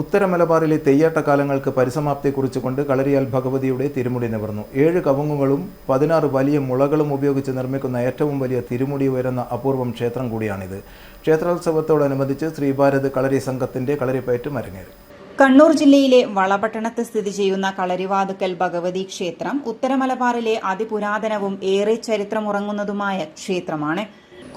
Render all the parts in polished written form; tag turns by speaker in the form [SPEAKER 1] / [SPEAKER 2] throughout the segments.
[SPEAKER 1] ഉത്തര മലബാറിലെ തെയ്യാട്ടക്കാലങ്ങൾക്ക് പരിസമാപ്തി കുറിച്ചുകൊണ്ട് കളരിയാൽ ഭഗവതിയുടെ തിരുമുടി നിവർന്നു. 7 കവുങ്ങുകളും 16 വലിയ മുളകളും ഉപയോഗിച്ച് നിർമ്മിക്കുന്ന ഏറ്റവും വലിയ തിരുമുടി ഉയരുന്ന അപൂർവം ക്ഷേത്രം കൂടിയാണിത്. ക്ഷേത്രോത്സവത്തോടനുബന്ധിച്ച് ശ്രീഭാരത് കളരി സംഘത്തിന്റെ കളരിപ്പയറ്റും അരങ്ങേറി.
[SPEAKER 2] കണ്ണൂർ ജില്ലയിലെ വളപട്ടണത്ത് സ്ഥിതി ചെയ്യുന്ന കളരിവാതുക്കൽ ഭഗവതി ക്ഷേത്രം ഉത്തര മലബാറിലെ അതിപുരാതനവും ഏറെ ചരിത്രമുറങ്ങുന്നതുമായ ക്ഷേത്രമാണ്.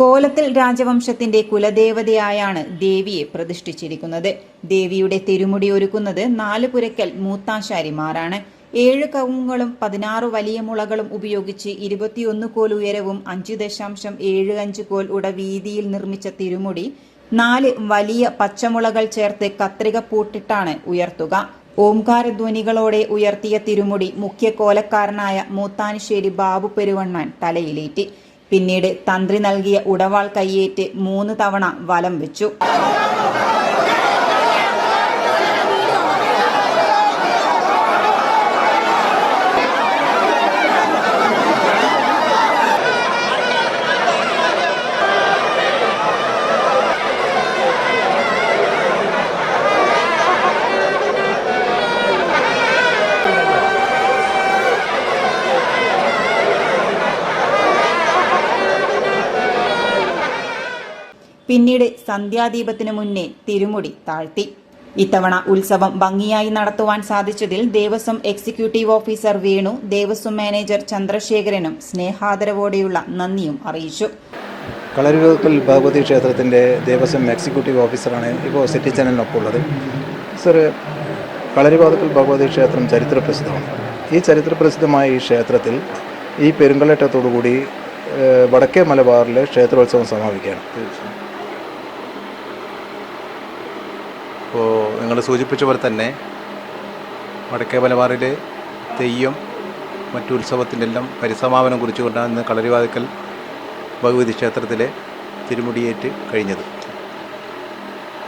[SPEAKER 2] കോലത്തിൽ രാജവംശത്തിന്റെ കുലദേവതയായാണ് ദേവിയെ പ്രതിഷ്ഠിച്ചിരിക്കുന്നത്. ദേവിയുടെ തിരുമുടി ഒരുക്കുന്നത് 4 പുരക്കൽ മൂത്താശാരിമാരാണ്. 7 കവുങ്ങുകളും 16 വലിയ മുളകളും ഉപയോഗിച്ച് 21 കോൽ ഉയരവും 5.75 കോൽ ഉടവീതിയിൽ നിർമ്മിച്ച തിരുമുടി 4 വലിയ പച്ചമുളകൾ ചേർത്ത് കത്രിക പൂട്ടിട്ടാണ് ഉയർത്തുക. ഓംകാരധ്വനികളോടെ ഉയർത്തിയ തിരുമുടി മുഖ്യ കോലക്കാരനായ മൂത്താനിശ്ശേരി ബാബു പെരുവണ്ണാൻ തലയിലേറ്റി. പിന്നീട് തന്ത്രി നൽകിയ ഉടവാൾ കയ്യേറ്റ് 3 തവണ വലം വെച്ചു. പിന്നീട് സന്ധ്യാദീപത്തിനു മുന്നേ തിരുമുടി താഴ്ത്തി. ഇത്തവണ ഉത്സവം ഭംഗിയായി നടത്തുവാൻ സാധിച്ചതിൽ Devaswom executive officer Venu, Devaswom manager ചന്ദ്രശേഖരനും സ്നേഹാദരവോടെയുള്ള നന്ദിയും അറിയിച്ചു.
[SPEAKER 1] കളരിവാതുക്കൽ ഭഗവതി ക്ഷേത്രത്തിന്റെ ദേവസ്വം എക്സിക്യൂട്ടീവ് ഓഫീസറാണ് ഇപ്പോൾ സിറ്റി ചാനലിനൊപ്പം ഉള്ളത്. സർ, കളരിവാതുക്കൽ ഭഗവതി ക്ഷേത്രം ചരിത്രപ്രസിദ്ധമാണ്. ഈ ചരിത്രപ്രസിദ്ധമായ ഈ ക്ഷേത്രത്തിൽ ഈ പെരുങ്കളേറ്റത്തോടുകൂടി വടക്കേ മലബാറിലെ ക്ഷേത്രോത്സവം സമാപിക്കുകയാണ്.
[SPEAKER 3] ഇപ്പോൾ നിങ്ങൾ സൂചിപ്പിച്ച പോലെ തന്നെ വടക്കേ മലബാറിലെ തെയ്യം മറ്റു ഉത്സവത്തിൻ്റെ എല്ലാം പരിസമാപനം കുറിച്ചുകൊണ്ടാണ് ഇന്ന് കളരിവാതുക്കൽ ഭഗവതി ക്ഷേത്രത്തിലെ തിരുമുടിയേറ്റ് കഴിഞ്ഞത്.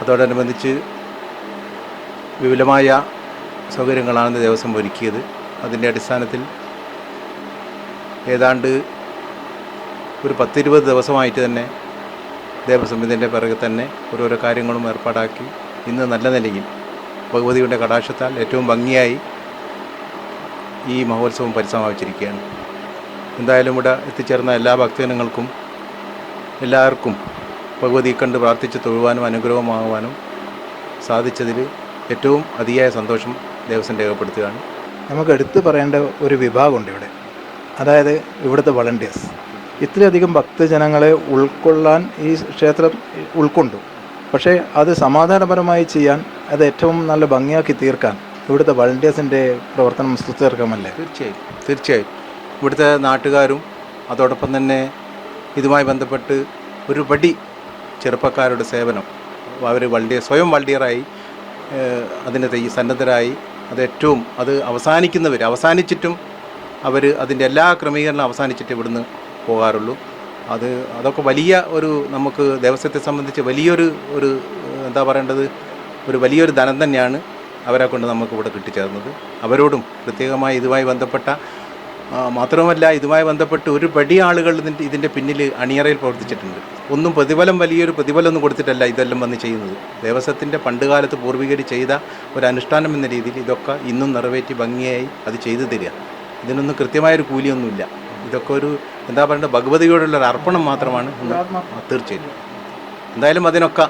[SPEAKER 3] അതോടനുബന്ധിച്ച് വിപുലമായ സൗകര്യങ്ങളാണ് ദേവസ്വം ഒരുക്കിയത്. അതിൻ്റെ അടിസ്ഥാനത്തിൽ ഏതാണ്ട് ഒരു 10-20 ദിവസമായിട്ട് തന്നെ ദേവസ്വം ഇതിൻ്റെ പിറകെ തന്നെ ഓരോരോ കാര്യങ്ങളും ഏർപ്പാടാക്കി ഇന്ന് നല്ല നിലയിൽ ഭഗവതിയുടെ കടാക്ഷത്താൽ ഏറ്റവും ഭംഗിയായി ഈ മഹോത്സവം പരിസമാപിച്ചിരിക്കുകയാണ്. എന്തായാലും ഇവിടെ എത്തിച്ചേർന്ന എല്ലാ ഭക്തജനങ്ങൾക്കും എല്ലാവർക്കും ഭഗവതിയെ കണ്ട് പ്രാർത്ഥിച്ച് തൊഴുവാനും അനുഗ്രഹമാകുവാനും സാധിച്ചതിൽ ഏറ്റവും അതിയായ സന്തോഷം ദേവസ്വം രേഖപ്പെടുത്തുകയാണ്.
[SPEAKER 1] നമുക്ക് എടുത്തു പറയേണ്ട ഒരു വിഭാഗമുണ്ട് ഇവിടെ, അതായത് ഇവിടുത്തെ വളണ്ടിയേഴ്സ്. ഇത്രയധികം ഭക്തജനങ്ങളെ ഉൾക്കൊള്ളാൻ ഈ ക്ഷേത്രം ഉൾക്കൊണ്ടു. പക്ഷേ അത് സമാധാനപരമായി ചെയ്യാൻ, അത് ഏറ്റവും നല്ല ഭംഗിയാക്കി തീർക്കാൻ ഇവിടുത്തെ വളണ്ടിയേഴ്സിൻ്റെ പ്രവർത്തനം സ്തുത്യർഹമല്ലേ?
[SPEAKER 3] തീർച്ചയായും ഇവിടുത്തെ നാട്ടുകാരും അതോടൊപ്പം തന്നെ ഇതുമായി ബന്ധപ്പെട്ട് ഒരുപടി ചെറുപ്പക്കാരുടെ സേവനം, അവർ സ്വയം വളണ്ടിയറായി അതിന് സന്നദ്ധരായി അത് അവസാനിച്ചിട്ടും അവർ അതിൻ്റെ എല്ലാ ക്രമീകരണവും അവസാനിച്ചിട്ട് ഇവിടുന്ന് പോകാറുള്ളൂ. അതൊക്കെ വലിയ നമുക്ക് ദേവസ്വത്തെ സംബന്ധിച്ച് വലിയൊരു എന്താ പറയേണ്ടത്, വലിയൊരു ധനം തന്നെയാണ് അവരെ കൊണ്ട് നമുക്ക് ഇവിടെ കിട്ടിച്ചേർന്നത്. അവരോടും പ്രത്യേകമായി ഇതുമായി ബന്ധപ്പെട്ട മാത്രമല്ല, ഇതുമായി ബന്ധപ്പെട്ട് ഒരു പടി ആളുകൾ ഇതിൻ്റെ പിന്നിൽ അണിയറയിൽ പ്രവർത്തിച്ചിട്ടുണ്ട്. വലിയൊരു പ്രതിഫലമൊന്നും കൊടുത്തിട്ടല്ല ഇതെല്ലാം വന്ന് ചെയ്യുന്നത്. ദേവസ്വത്തിൻ്റെ പണ്ടുകാലത്ത് പൂർവികർ ചെയ്ത ഒരു അനുഷ്ഠാനം എന്ന രീതിയിൽ ഇതൊക്കെ ഇന്നും നിറവേറ്റി ഭംഗിയായി അത് ചെയ്തു തരിക. ഇതിനൊന്നും കൃത്യമായൊരു കൂലിയൊന്നുമില്ല. ഇതൊക്കെ എന്താ പറയേണ്ടത്, ഭഗവതിയോടുള്ള ഒരു അർപ്പണം മാത്രമാണ്. തീർച്ചയായിട്ടും എന്തായാലും അതിനൊക്കെ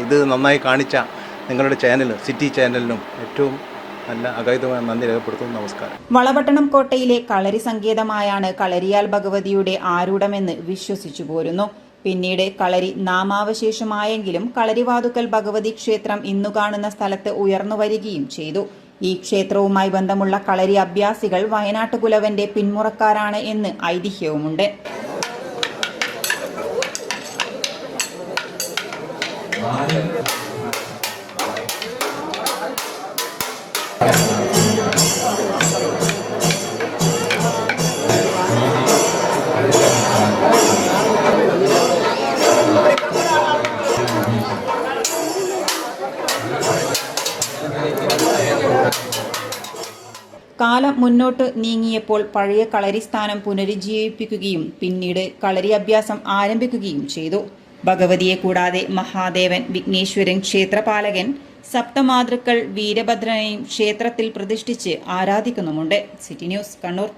[SPEAKER 3] ഇത് നന്നായി കാണിച്ച നിങ്ങളുടെ ചാനൽ, സിറ്റി ചാനലിനും ഏറ്റവും നല്ല അഗാധമായ നന്ദി രേഖപ്പെടുത്തുന്നു. നമസ്കാരം.
[SPEAKER 2] വളപട്ടണം കോട്ടയിലെ കളരി സങ്കേതമായാണ് കളരിയാൽ ഭഗവതിയുടെ ആരൂഢമെന്ന് വിശ്വസിച്ചു പോരുന്നു. പിന്നീട് കളരി നാമാവശേഷമായെങ്കിലും കളരിവാതുക്കൽ ഭഗവതി ക്ഷേത്രം ഇന്നു കാണുന്ന സ്ഥലത്ത് ഉയർന്നു വരികയും ചെയ്തു. ഈ ക്ഷേത്രവുമായി ബന്ധമുള്ള കളരി അഭ്യാസികൾ വയനാട്ടുകുലവന്റെ പിന്മുറക്കാരാണ് എന്ന് ഐതിഹ്യവുമുണ്ട്. കാലം മുന്നോട്ട് നീങ്ങിയപ്പോൾ പഴയ കളരി സ്ഥാനം പുനരുജ്ജീവിപ്പിക്കുകയും പിന്നീട് കളരി അഭ്യാസം ആരംഭിക്കുകയും ചെയ്തു. ഭഗവതിയെ കൂടാതെ മഹാദേവൻ, വിഘ്നേശ്വരൻ, ക്ഷേത്രപാലകൻ, സപ്തമാതൃക്കൾ വീരഭദ്രനെയും ക്ഷേത്രത്തിൽ പ്രതിഷ്ഠിച്ച് ആരാധിക്കുന്നുമുണ്ട്. City news, Kannur.